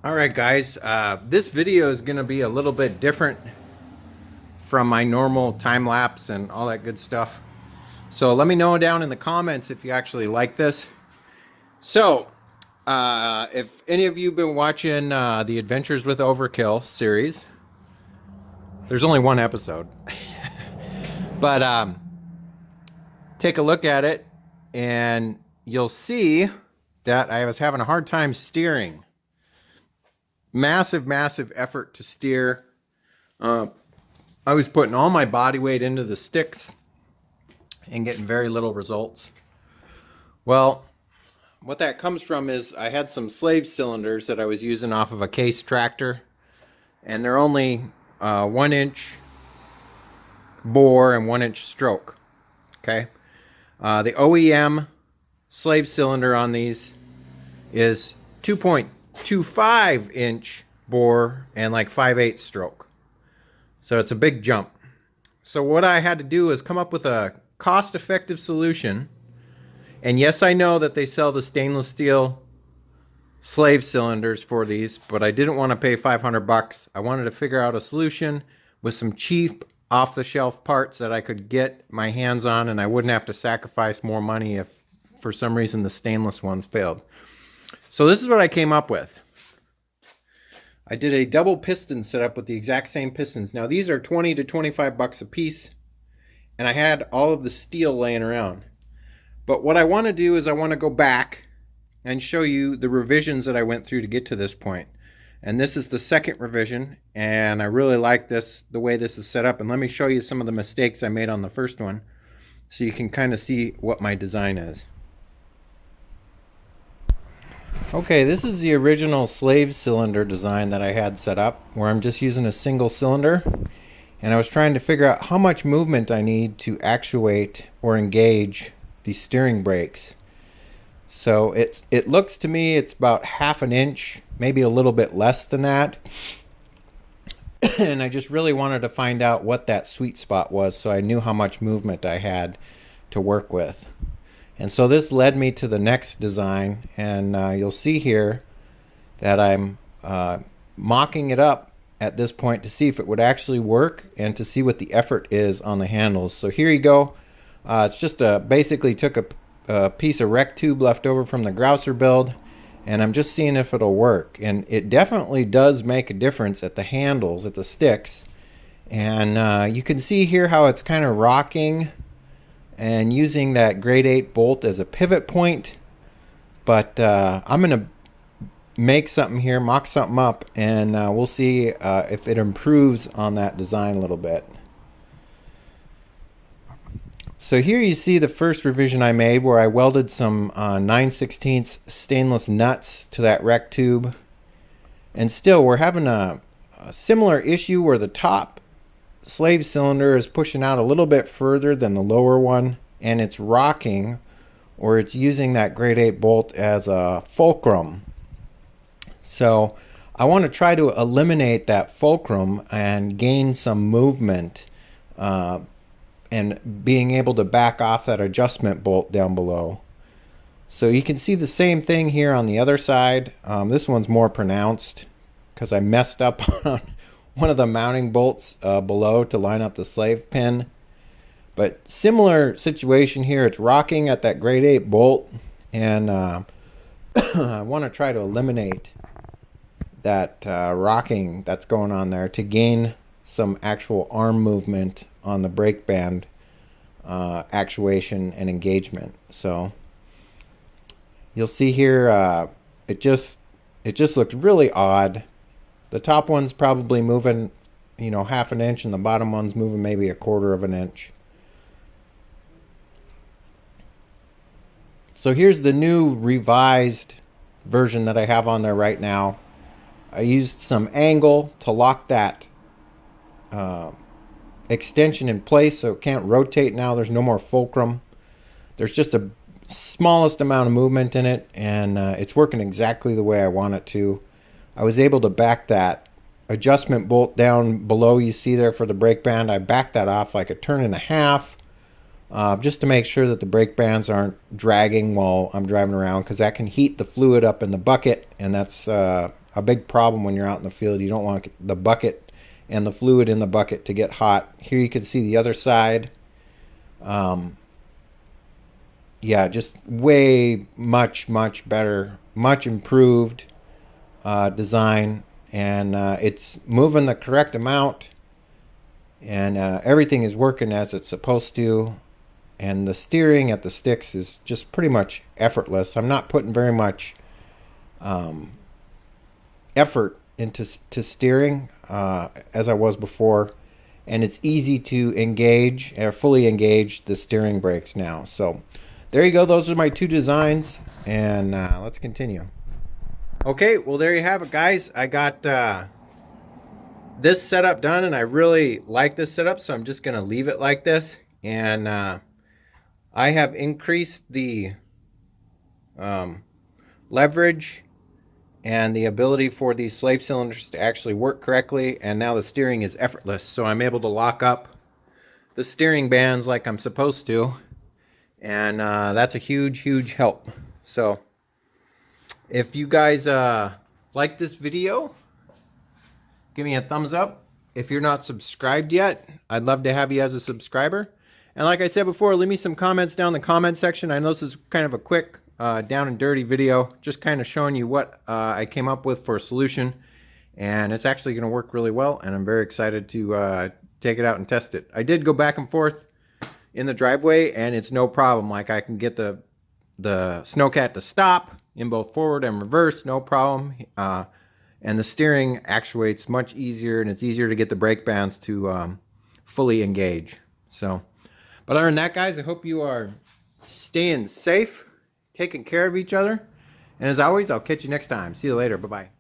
Alright guys, this video is going to be a little bit different from my normal time lapse and all that good stuff. So let me know down in the comments if you actually like this. So, if any of you have been watching the Adventures with Overkill series, there's only one episode. But take a look at it and you'll see that I was having a hard time steering. Massive effort to steer. I was putting all my body weight into the sticks and getting very little results. Well, what that comes from is I had some slave cylinders that I was using off of a case tractor, and they're only 1-inch bore and 1-inch stroke. Okay, the OEM slave cylinder on these is 2.25-inch bore and like 5/8 stroke. So it's a big jump. So what I had to do is come up with a cost-effective solution. And yes, I know that they sell the stainless steel slave cylinders for these, but I didn't want to pay $500. I wanted to figure out a solution with some cheap off-the-shelf parts that I could get my hands on, and I wouldn't have to sacrifice more money if for some reason the stainless ones failed. So this is what I came up with. I did a double piston setup with the exact same pistons. Now these are 20 to 25 bucks a piece, and I had all of the steel laying around. But what I want to do is I want to go back and show you the revisions that I went through to get to this point. And this is the second revision, and I really like this, the way this is set up. And let me show you some of the mistakes I made on the first one so you can kind of see what my design is. Okay, this is the original slave cylinder design that I had set up, where I'm just using a single cylinder, and I was trying to figure out how much movement I need to actuate or engage the steering brakes. So it looks to me it's about 1/2 inch, maybe a little bit less than that. And I just really wanted to find out what that sweet spot was so I knew how much movement I had to work with. And so this led me to the next design, and you'll see here that I'm mocking it up at this point to see if it would actually work and to see what the effort is on the handles. So here you go. It's just basically took a piece of rec tube left over from the Grouser build, and I'm just seeing if it'll work. And it definitely does make a difference at the handles, at the sticks. And you can see here how it's kind of rocking and using that grade 8 bolt as a pivot point. But I'm going to make something here, mock something up, and we'll see if it improves on that design a little bit. So here you see the first revision I made, where I welded some 9/16 stainless nuts to that rec tube. And still we're having a similar issue where the top slave cylinder is pushing out a little bit further than the lower one, and it's rocking, or it's using that grade 8 bolt as a fulcrum. So I want to try to eliminate that fulcrum and gain some movement, and being able to back off that adjustment bolt down below. So you can see the same thing here on the other side. This one's more pronounced because I messed up on one of the mounting bolts below to line up the slave pin. But similar situation here. It's rocking at that grade 8 bolt, and I want to try to eliminate that rocking that's going on there to gain some actual arm movement on the brake band actuation and engagement. So you'll see here it just looks really odd. The top one's probably moving, 1/2 inch, and the bottom one's moving maybe 1/4 inch. So here's the new revised version that I have on there right now. I used some angle to lock that extension in place so it can't rotate now. There's no more fulcrum. There's just a smallest amount of movement in it, and it's working exactly the way I want it to. I was able to back that adjustment bolt down below you see there for the brake band. I backed that off like 1.5 turns, just to make sure that the brake bands aren't dragging while I'm driving around, because that can heat the fluid up in the bucket, and that's a big problem when you're out in the field. You don't want the bucket and the fluid in the bucket to get hot. Here you can see the other side. Yeah, just way much better, much improved design, and it's moving the correct amount, and everything is working as it's supposed to, and the steering at the sticks is just pretty much effortless. I'm not putting very much effort into steering as I was before, and it's easy to engage or fully engage the steering brakes now. So there you go. Those are my two designs, and let's continue. Okay, well, there you have it, guys. I got this setup done, and I really like this setup, so I'm just going to leave it like this. And I have increased the leverage and the ability for these slave cylinders to actually work correctly, and now the steering is effortless. So I'm able to lock up the steering bands like I'm supposed to, and that's a huge help. So if you guys like this video, give me a thumbs up. If you're not subscribed yet, I'd love to have you as a subscriber. And like I said before, leave me some comments down in the comment section. I know this is kind of a quick down and dirty video, just kind of showing you what I came up with for a solution, and it's actually going to work really well, and I'm very excited to take it out and test it. I did go back and forth in the driveway, and it's no problem. Like, I can get the Snowcat to stop in both forward and reverse, no problem. And the steering actuates much easier, and it's easier to get the brake bands to fully engage. So, but other than that, guys, I hope you are staying safe, taking care of each other, and as always, I'll catch you next time. See you later. Bye-bye.